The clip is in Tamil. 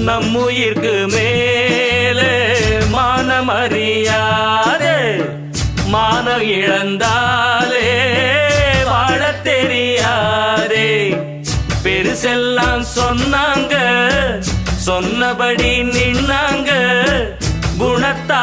நம்முயிர்க்கு மேலே மானமறியாதே மானம் இழந்தாலே வாழத் தெரியாதே. பெருசெல்லாம் சொன்னாங்க சொன்னபடி நின்னாங்க குணத்தா